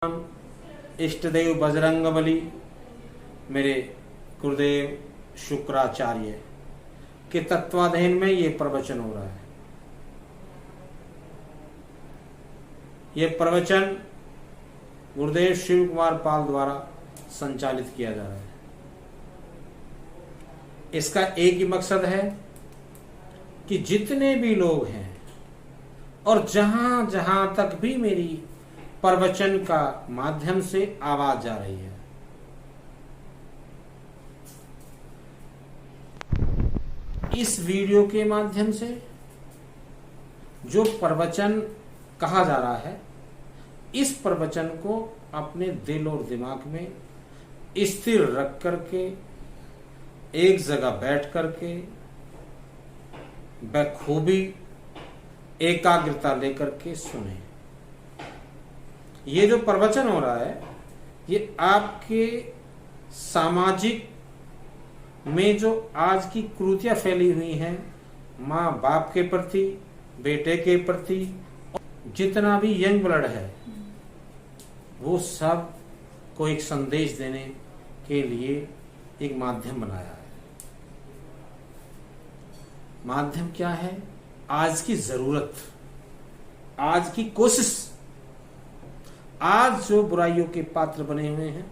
इष्ट देव बजरंगबली मेरे गुरुदेव शुक्राचार्य के तत्वाधीन में ये प्रवचन हो रहा है। ये प्रवचन गुरुदेव शिव कुमार पाल द्वारा संचालित किया जा रहा है। इसका एक ही मकसद है कि जितने भी लोग हैं और जहां जहां तक भी मेरी प्रवचन का माध्यम से आवाज जा रही है, इस वीडियो के माध्यम से जो प्रवचन कहा जा रहा है, इस प्रवचन को अपने दिल और दिमाग में स्थिर रख करके एक जगह बैठ करके बखूबी एकाग्रता लेकर के सुने। ये जो प्रवचन हो रहा है, ये आपके सामाजिक में जो आज की कुरीतियां फैली हुई हैं, माँ बाप के प्रति, बेटे के प्रति, जितना भी यंग ब्लड है, वो सब को एक संदेश देने के लिए एक माध्यम बनाया है। माध्यम क्या है? आज की जरूरत, आज की कोशिश। आज जो बुराइयों के पात्र बने हुए हैं,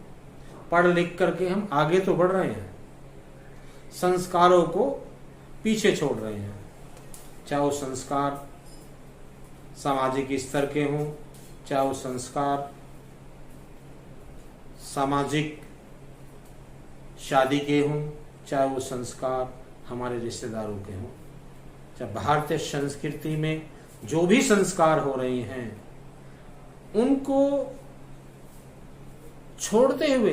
पढ़ लिख करके हम आगे तो बढ़ रहे हैं, संस्कारों को पीछे छोड़ रहे हैं। चाहे वो संस्कार सामाजिक स्तर के हों, चाहे वो संस्कार सामाजिक शादी के हों, चाहे वो संस्कार हमारे रिश्तेदारों के हों, चाहे भारतीय संस्कृति में जो भी संस्कार हो रहे हैं, उनको छोड़ते हुए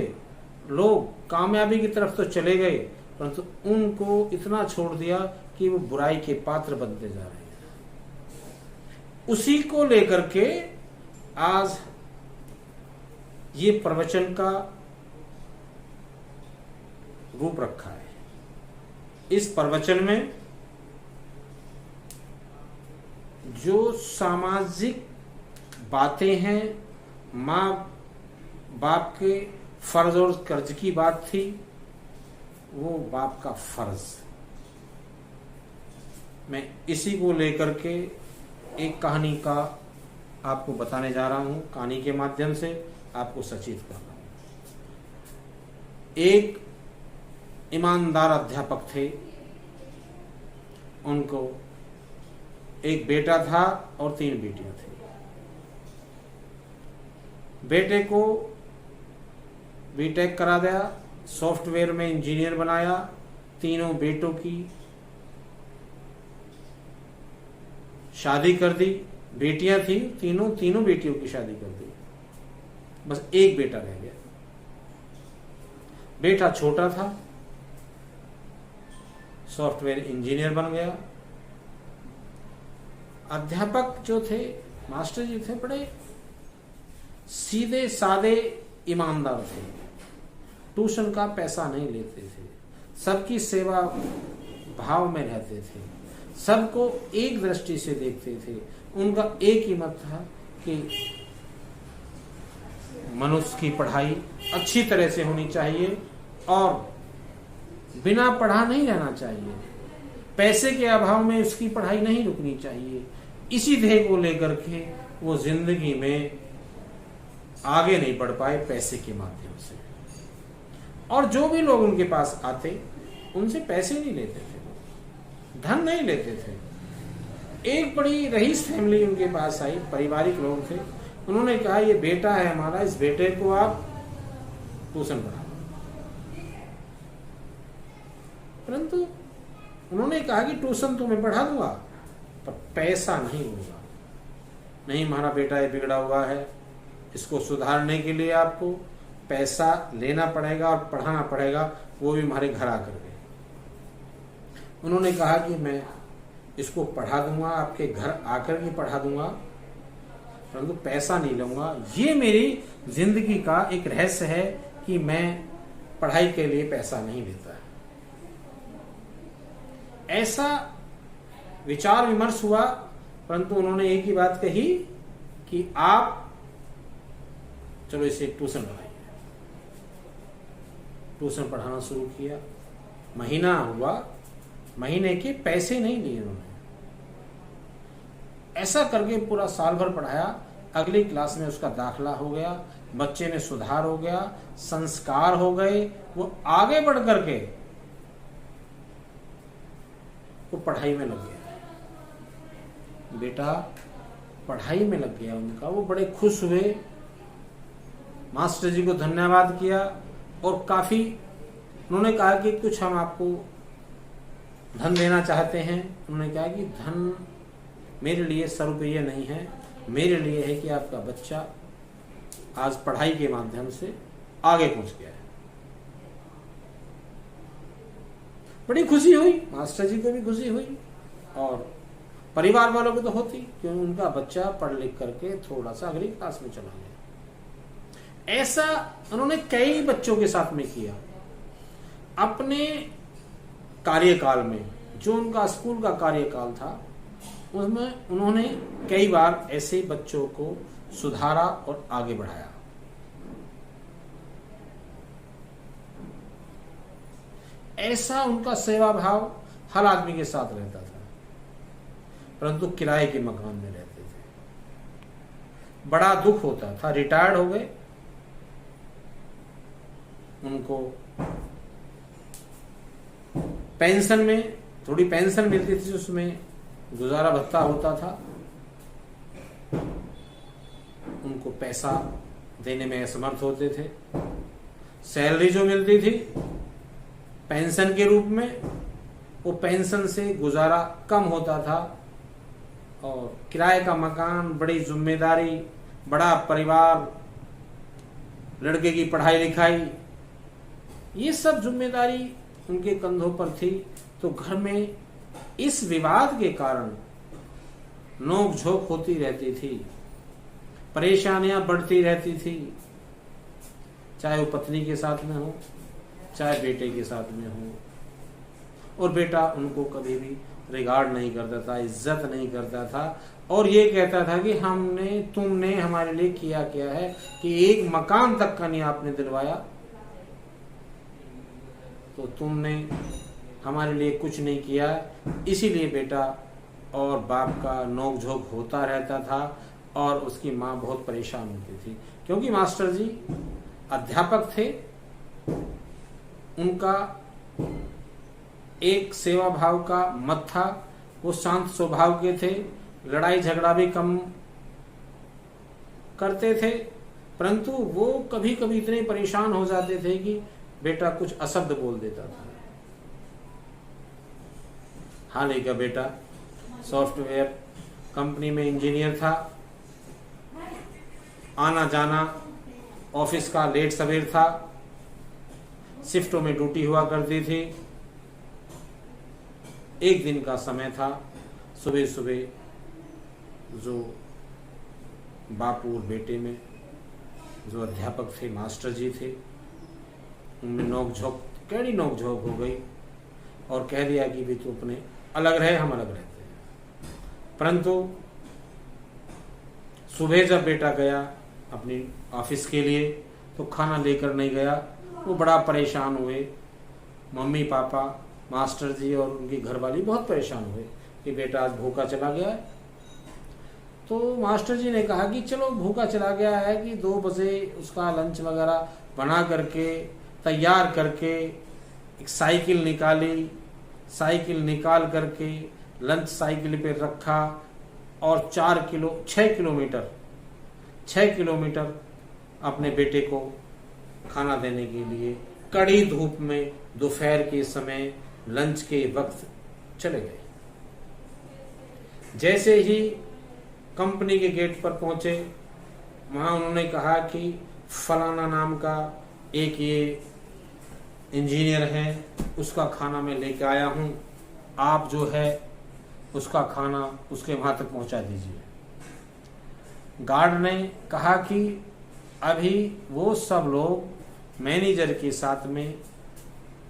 लोग कामयाबी की तरफ तो चले गए, परंतु उनको इतना छोड़ दिया कि वो बुराई के पात्र बनते जा रहे हैं। उसी को लेकर के आज ये प्रवचन का रूप रखा है। इस प्रवचन में जो सामाजिक बातें हैं, माँ बाप के फर्ज और कर्ज की बात थी, वो बाप का फर्ज, मैं इसी को लेकर के एक कहानी का आपको बताने जा रहा हूं। कहानी के माध्यम से आपको सचेत कर रहा हूं। एक ईमानदार अध्यापक थे, उनको एक बेटा था और 3 बेटियां थी। बेटे को बीटेक करा दिया, सॉफ्टवेयर में इंजीनियर बनाया। तीनों बेटों की शादी कर दी। बेटियां थी, तीनों बेटियों की शादी कर दी, बस एक बेटा रह गया। बेटा छोटा था, सॉफ्टवेयर इंजीनियर बन गया। अध्यापक जो थे, मास्टर जी थे, बड़े सीधे साधे ईमानदार थे। ट्यूशन का पैसा नहीं लेते थे, सबकी सेवा भाव में रहते थे, सबको एक दृष्टि से देखते थे। उनका एक ही मत था कि मनुष्य की पढ़ाई अच्छी तरह से होनी चाहिए और बिना पढ़ा नहीं रहना चाहिए, पैसे के अभाव में उसकी पढ़ाई नहीं रुकनी चाहिए। इसी ध्येय को लेकर के वो जिंदगी में आगे नहीं बढ़ पाए पैसे के माध्यम से। और जो भी लोग उनके पास आते, उनसे पैसे नहीं लेते थे, धन नहीं लेते थे। एक बड़ी रईस फैमिली उनके पास आई, पारिवारिक लोग थे। उन्होंने कहा, ये बेटा है हमारा, इस बेटे को आप ट्यूशन पढ़ाओ। परंतु उन्होंने कहा कि ट्यूशन तो मैं पढ़ा दूंगा, पर पैसा नहीं होगा। नहीं, हमारा बेटा ये बिगड़ा हुआ है, इसको सुधारने के लिए आपको पैसा लेना पड़ेगा और पढ़ाना पड़ेगा, वो भी हमारे घर आकर के। उन्होंने कहा कि मैं इसको पढ़ा दूंगा, आपके घर आकर के पढ़ा दूंगा, परंतु पैसा नहीं लूंगा। ये मेरी जिंदगी का एक रहस्य है कि मैं पढ़ाई के लिए पैसा नहीं लेता। ऐसा विचार विमर्श हुआ, परंतु उन्होंने एक ही बात कही कि आप चलो इसे ट्यूशन पढ़ाइए। ट्यूशन पढ़ाना शुरू किया, महीना हुआ, महीने के पैसे नहीं लिए उन्होंने। ऐसा करके पूरा साल भर पढ़ाया। अगली क्लास में उसका दाखला हो गया, बच्चे में सुधार हो गया, संस्कार हो गए, वो आगे बढ़ करके वो पढ़ाई में लग गया। बेटा पढ़ाई में लग गया उनका, वो बड़े खुश हुए, मास्टर जी को धन्यवाद किया और काफी उन्होंने कहा कि कुछ हम आपको धन देना चाहते हैं। उन्होंने कहा कि धन मेरे लिए सरुपये नहीं है, मेरे लिए है कि आपका बच्चा आज पढ़ाई के माध्यम से आगे पहुंच गया है। बड़ी खुशी हुई, मास्टर जी को भी खुशी हुई और परिवार वालों को तो होती, क्योंकि उनका बच्चा पढ़ लिख करके थोड़ा सा अगली क्लास में चला गया। ऐसा उन्होंने कई बच्चों के साथ में किया। अपने कार्यकाल में, जो उनका स्कूल का कार्यकाल था, उसमें उन्होंने कई बार ऐसे बच्चों को सुधारा और आगे बढ़ाया। ऐसा उनका सेवा भाव हर आदमी के साथ रहता था, परंतु किराए के मकान में रहते थे। बड़ा दुख होता था। रिटायर्ड हो गए, उनको पेंशन में थोड़ी पेंशन मिलती थी, उसमें गुजारा भत्ता होता था। उनको पैसा देने में असमर्थ होते थे। सैलरी जो मिलती थी पेंशन के रूप में, वो पेंशन से गुजारा कम होता था और किराए का मकान, बड़ी जिम्मेदारी, बड़ा परिवार, लड़के की पढ़ाई लिखाई, ये सब जिम्मेदारी उनके कंधों पर थी। तो घर में इस विवाद के कारण नोक झोंक होती रहती थी, परेशानियां बढ़ती रहती थी, चाहे वो पत्नी के साथ में हो, चाहे बेटे के साथ में हो। और बेटा उनको कभी भी रिगार्ड नहीं करता था, इज्जत नहीं करता था और ये कहता था कि तुमने हमारे लिए किया क्या है कि एक मकान तक का नहीं आपने दिलवाया, तो तुमने हमारे लिए कुछ नहीं किया। इसीलिए बेटा और बाप का नोक झोंक होता रहता था और उसकी माँ बहुत परेशान होती थी, क्योंकि मास्टर जी अध्यापक थे। उनका एक सेवा भाव का मत था, वो शांत स्वभाव के थे, लड़ाई झगड़ा भी कम करते थे, परंतु वो कभी कभी इतने परेशान हो जाते थे कि बेटा कुछ अशब्द बोल देता था। हाल ही का बेटा सॉफ्टवेयर कंपनी में इंजीनियर था, आना जाना ऑफिस का लेट सवेर था, शिफ्टों में ड्यूटी हुआ करती थी। एक दिन का समय था, सुबह सुबह जो बापू और बेटे में जो अध्यापक थे, मास्टर जी थे, उनमें नोकझोंक, कड़ी नोकझोंक हो गई और कह दिया कि भी तू अपने अलग रहे, हम अलग रहते हैं। परंतु सुबह जब बेटा गया अपनी ऑफिस के लिए तो खाना लेकर नहीं गया। वो बड़ा परेशान हुए, मम्मी पापा, मास्टर जी और उनकी घरवाली बहुत परेशान हुए कि बेटा आज भूखा चला गया है। तो मास्टर जी ने कहा कि चलो भूखा चला गया है कि 2 बजे उसका लंच वगैरह बना करके तैयार करके एक साइकिल निकाली, साइकिल निकाल करके लंच साइकिल पे रखा और 6 किलोमीटर अपने बेटे को खाना देने के लिए कड़ी धूप में दोपहर के समय लंच के वक्त चले गए। जैसे ही कंपनी के गेट पर पहुंचे, वहां उन्होंने कहा कि फलाना नाम का एक ये इंजीनियर है, उसका खाना मैं लेके आया हूं, आप जो है उसका खाना उसके वहां तक पहुंचा दीजिए। गार्ड ने कहा कि अभी वो सब लोग मैनेजर के साथ में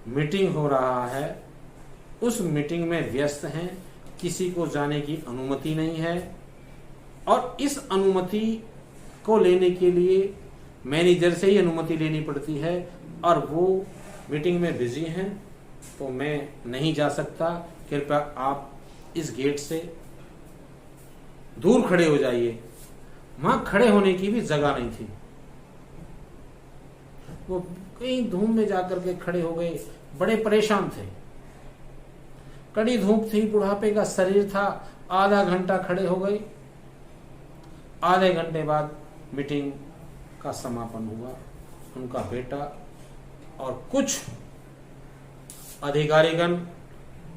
मीटिंग हो रहा है, उस मीटिंग में व्यस्त हैं, किसी को जाने की अनुमति नहीं है और इस अनुमति को लेने के लिए मैनेजर से ही अनुमति लेनी पड़ती है और वो मीटिंग में बिजी हैं तो मैं नहीं जा सकता, कृपया आप इस गेट से दूर खड़े हो जाइए। वहां खड़े होने की भी जगह नहीं थी, वो कहीं धूप में जाकर के खड़े हो गए, बड़े परेशान थे। कड़ी धूप थी, बुढ़ापे का शरीर था, आधा घंटा खड़े हो गए। आधे घंटे बाद मीटिंग का समापन हुआ। उनका बेटा और कुछ अधिकारीगण,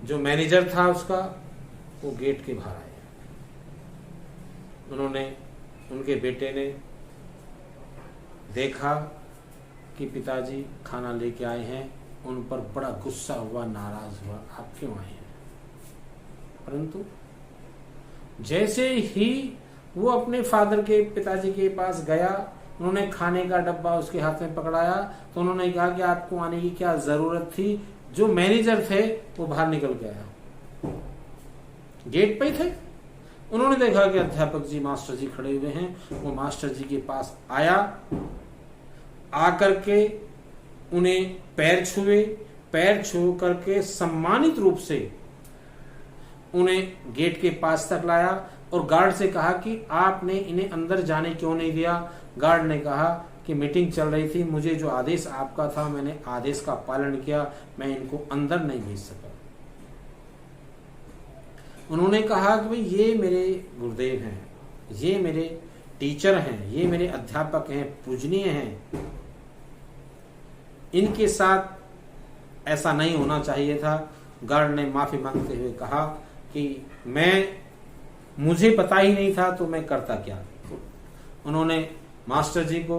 जो मैनेजर था उसका, वो गेट के बाहर आए। उनके बेटे ने देखा कि पिताजी खाना लेके आए हैं, उन पर बड़ा गुस्सा हुआ, नाराज हुआ, आप क्यों आए हैं? परंतु जैसे ही वो अपने फादर के पिताजी के पास गया, उन्होंने खाने का डब्बा उसके हाथ में पकड़ाया तो उन्होंने कहा कि आपको आने की क्या जरूरत थी? जो मैनेजर थे वो बाहर निकल के आया, गेट पे ही थे। उन्होंने देखा कि अध्यापक जी, मास्टर जी खड़े हुए हैं। वो मास्टर जी के पास आया, आकर के उन्हें पैर छुए, पैर छू करके सम्मानित रूप से उन्हें गेट के पास तक लाया और गार्ड से कहा कि आपने इन्हें अंदर जाने क्यों नहीं दिया? गार्ड ने कहा कि मीटिंग चल रही थी, मुझे जो आदेश आपका था मैंने आदेश का पालन किया, मैं इनको अंदर नहीं भेज सका। उन्होंने कहा कि भाई ये मेरे गुरुदेव हैं, ये मेरे टीचर हैं, ये मेरे अध्यापक हैं, पूजनीय हैं, इनके साथ ऐसा नहीं होना चाहिए था। गार्ड ने माफी मांगते हुए कहा कि मुझे पता ही नहीं था तो मैं करता क्या। उन्होंने मास्टर जी को,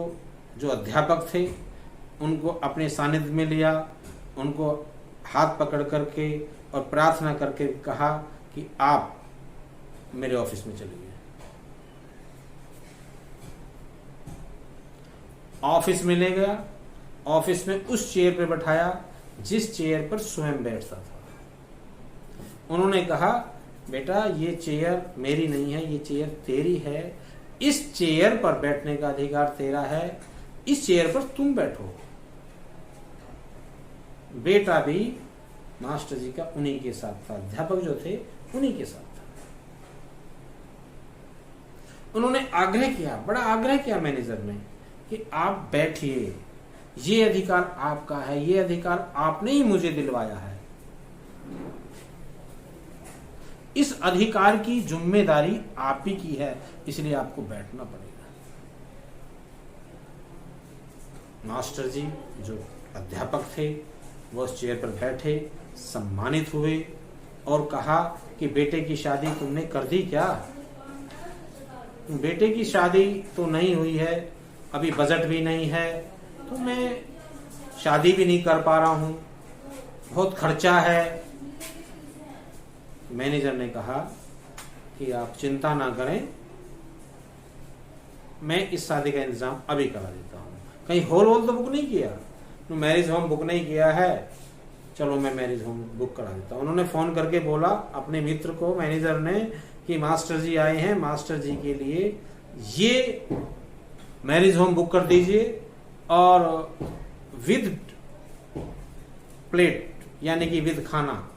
जो अध्यापक थे, उनको अपने सानिध्य में लिया, उनको हाथ पकड़ करके और प्रार्थना करके कहा कि आप मेरे ऑफिस में चलिए। ऑफिस में ले गया, ऑफिस में उस चेयर पर बैठाया जिस चेयर पर स्वयं बैठता था। उन्होंने कहा, बेटा ये चेयर मेरी नहीं है, ये चेयर तेरी है, इस चेयर पर बैठने का अधिकार तेरा है, इस चेयर पर तुम बैठो। बेटा भी मास्टर जी का उन्हीं के साथ था, अध्यापक जो थे उन्हीं के साथ था। उन्होंने आग्रह किया, बड़ा आग्रह किया मैनेजर ने कि आप बैठिए, ये अधिकार आपका है, ये अधिकार आपने ही मुझे दिलवाया है, इस अधिकार की जिम्मेदारी आप ही की है, इसलिए आपको बैठना पड़ेगा। मास्टर जी जो अध्यापक थे वो उस चेयर पर बैठे, सम्मानित हुए और कहा कि बेटे की शादी तुमने कर दी क्या? बेटे की शादी तो नहीं हुई है, अभी बजट भी नहीं है, तो मैं शादी भी नहीं कर पा रहा हूं, बहुत खर्चा है। मैनेजर ने कहा कि आप चिंता ना करें, मैं इस शादी का इंतजाम अभी करा देता हूं। कहीं हॉल वॉल तो बुक नहीं किया? तो मैरिज होम बुक नहीं किया है, चलो मैं मैरिज होम बुक करा देता हूं। उन्होंने फोन करके बोला अपने मित्र को, मैनेजर ने, कि मास्टर जी आए हैं, मास्टर जी के लिए ये मैरिज होम बुक कर दीजिए और विद प्लेट यानी कि विद खाना।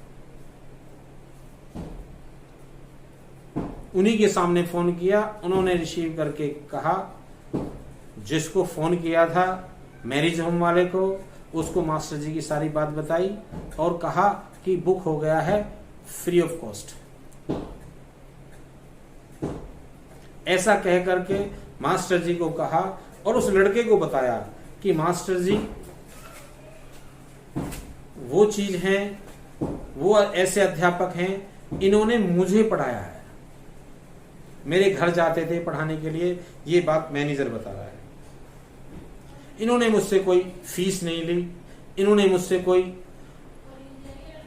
उन्हीं के सामने फोन किया, उन्होंने रिसीव करके कहा, जिसको फोन किया था मैरिज होम वाले को, उसको मास्टर जी की सारी बात बताई और कहा कि बुक हो गया है फ्री ऑफ कॉस्ट। ऐसा कह करके मास्टर जी को कहा और उस लड़के को बताया कि मास्टर जी वो चीज है, वो ऐसे अध्यापक हैं, इन्होंने मुझे पढ़ाया है, मेरे घर जाते थे पढ़ाने के लिए, ये बात मैनेजर बता रहा है। इन्होंने मुझसे कोई फीस नहीं ली, इन्होंने मुझसे कोई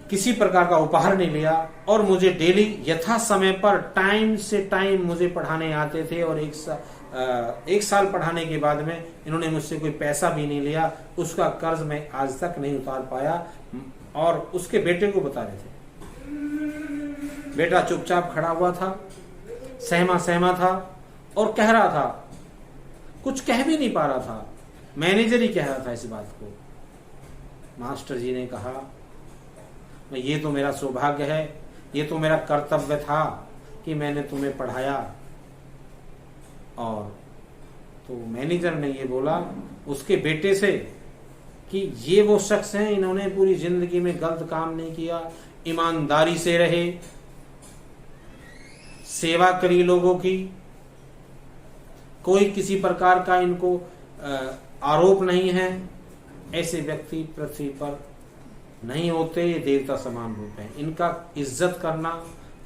किसी प्रकार का उपहार नहीं लिया और मुझे डेली यथा समय पर टाइम से टाइम मुझे पढ़ाने आते थे और एक साल पढ़ाने के बाद में इन्होंने मुझसे कोई पैसा भी नहीं लिया, उसका कर्ज मैं आज तक नहीं उतार पाया। और उसके बेटे को बता रहे थे। बेटा चुपचाप खड़ा हुआ था, सहमा सहमा था और कह रहा था, कुछ कह भी नहीं पा रहा था, मैनेजर ही कह रहा था इस बात को। मास्टर जी ने कहा, ये तो मेरा सौभाग्य है, ये तो मेरा कर्तव्य था कि मैंने तुम्हें पढ़ाया। और तो मैनेजर ने ये बोला उसके बेटे से कि ये वो शख्स हैं, इन्होंने पूरी जिंदगी में गलत काम नहीं किया, ईमानदारी से रहे, सेवा करी लोगों की, कोई किसी प्रकार का इनको आरोप नहीं है। ऐसे व्यक्ति पृथ्वी पर नहीं होते, ये देवता समान रूप है। इनका इज्जत करना,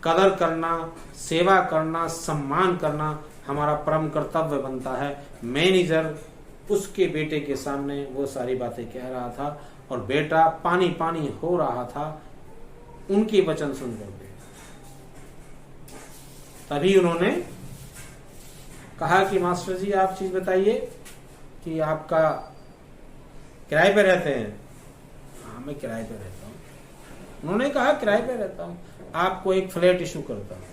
कदर करना, सेवा करना, सम्मान करना हमारा परम कर्तव्य बनता है। मैनेजर उसके बेटे के सामने वो सारी बातें कह रहा था और बेटा पानी पानी हो रहा था उनके वचन सुनकर के। तभी उन्होंने कहा कि मास्टर जी आप चीज बताइए कि आपका किराए पे रहते हैं? हाँ मैं किराए पे रहता हूँ। उन्होंने कहा किराए पे रहता हूँ, आपको एक फ्लैट इशू करता हूँ।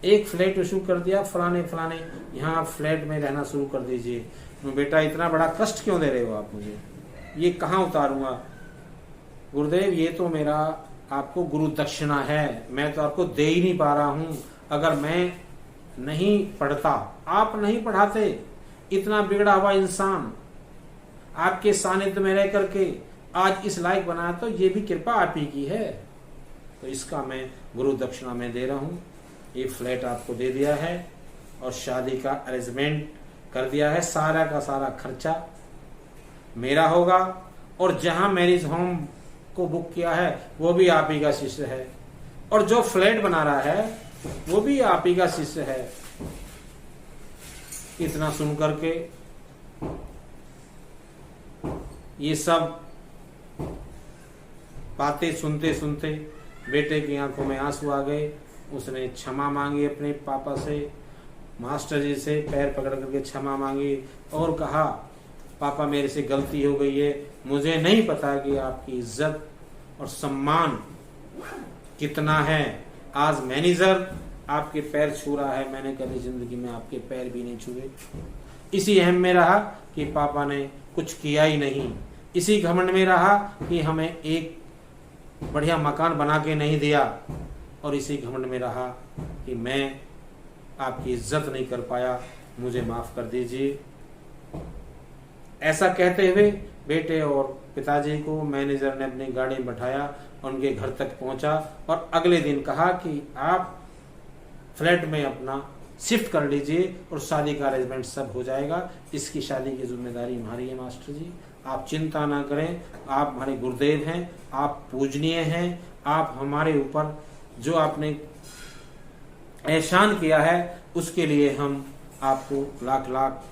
एक फ्लैट इशू कर दिया, फलाने फलाने यहाँ फ्लैट में रहना शुरू कर दीजिए। बेटा इतना बड़ा कष्ट क्यों दे रहे हो आप मुझे, ये कहाँ उतारूंगा? गुरुदेव ये तो मेरा आपको गुरु दक्षिणा है, मैं तो आपको दे ही नहीं पा रहा हूँ। अगर मैं नहीं पढ़ता, आप नहीं पढ़ाते, इतना बिगड़ा हुआ इंसान आपके सानिध्य में रह करके आज इस लायक बनाया, तो ये भी कृपा आप ही की है। तो इसका मैं गुरु दक्षिणा में दे रहा हूँ, ये फ्लैट आपको दे दिया है और शादी का अरेंजमेंट कर दिया है। सारा का सारा खर्चा मेरा होगा और जहां मैरिज होम को बुक किया है वो भी आप ही का शिष्य है और जो फ्लैट बना रहा है वो भी आप ही का शिष्य है। इतना सुन करके ये सब बातें सुनते सुनते बेटे की आंखों में आंसू आ गए। उसने क्षमा मांगी अपने पापा से, मास्टर जी से पैर पकड़ करके क्षमा मांगी और कहा पापा मेरे से गलती हो गई है, मुझे नहीं पता कि आपकी इज्जत और सम्मान कितना है। आज मैनेजर आपके पैर छू रहा है, मैंने कभी जिंदगी में आपके पैर भी नहीं छुए। इसी अहम में रहा कि पापा ने कुछ किया ही नहीं, इसी घमंड में रहा कि हमें एक बढ़िया मकान बना के नहीं दिया और इसी घमंड में रहा कि मैं आपकी इज्जत नहीं कर पाया, मुझे माफ कर दीजिए। ऐसा कहते हुए बेटे और पिताजी को मैनेजर ने अपनी गाड़ी में बैठाया, उनके घर तक पहुंचा और अगले दिन कहा कि आप फ्लैट में अपना शिफ्ट कर लीजिए और शादी का अरेंजमेंट सब हो जाएगा। इसकी शादी की जिम्मेदारी हमारी है मास्टर जी, आप चिंता ना करें, आप हमारे गुरुदेव हैं, आप पूजनीय हैं, आप हमारे ऊपर जो आपने एहसान किया है उसके लिए हम आपको लाख लाख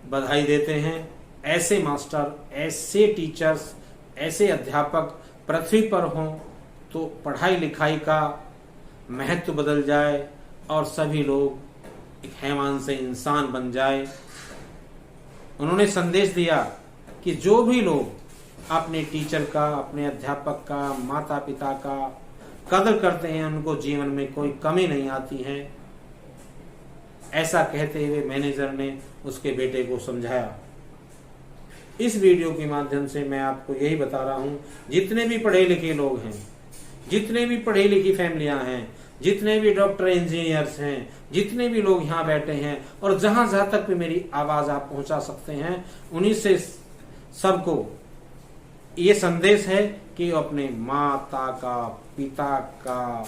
बधाई देते हैं। ऐसे मास्टर, ऐसे टीचर्स, ऐसे अध्यापक पृथ्वी पर हों तो पढ़ाई लिखाई का महत्व बदल जाए और सभी लोग एक हैवान से इंसान बन जाए। उन्होंने संदेश दिया कि जो भी लोग अपने टीचर का, अपने अध्यापक का, माता पिता का कदर करते हैं उनको जीवन में कोई कमी नहीं आती है। ऐसा कहते हुए मैनेजर ने उसके बेटे को समझाया। इस वीडियो के माध्यम से मैं आपको यही बता रहा हूं, जितने भी पढ़े लिखे लोग हैं, जितने भी पढ़ी लिखी फैमिलियां हैं, जितने भी डॉक्टर इंजीनियर्स हैं, जितने भी लोग यहाँ बैठे हैं और जहां जहां तक भी मेरी आवाज आप पहुंचा सकते हैं, उन्हीं से सबको ये संदेश है कि अपने माता का, पिता का,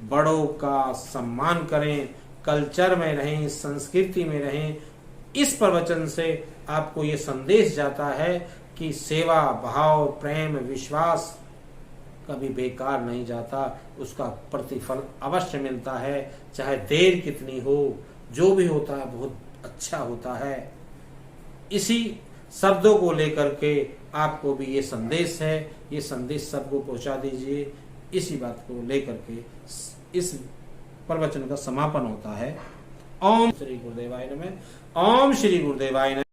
बड़ों का सम्मान करें, कल्चर में रहें, संस्कृति में रहें। इस प्रवचन से आपको ये संदेश जाता है कि सेवा, भाव, प्रेम, विश्वास कभी बेकार नहीं जाता, उसका प्रतिफल अवश्य मिलता है, चाहे देर कितनी हो, जो भी होता है बहुत अच्छा होता है। इसी शब्दों को लेकर के आपको भी ये संदेश है, ये संदेश सबको पहुंचा दीजिए। इसी बात को लेकर के इस प्रवचन का समापन होता है। ओम श्री गुरुदेवाय नमः। ओम श्री गुरुदेवाय नमः।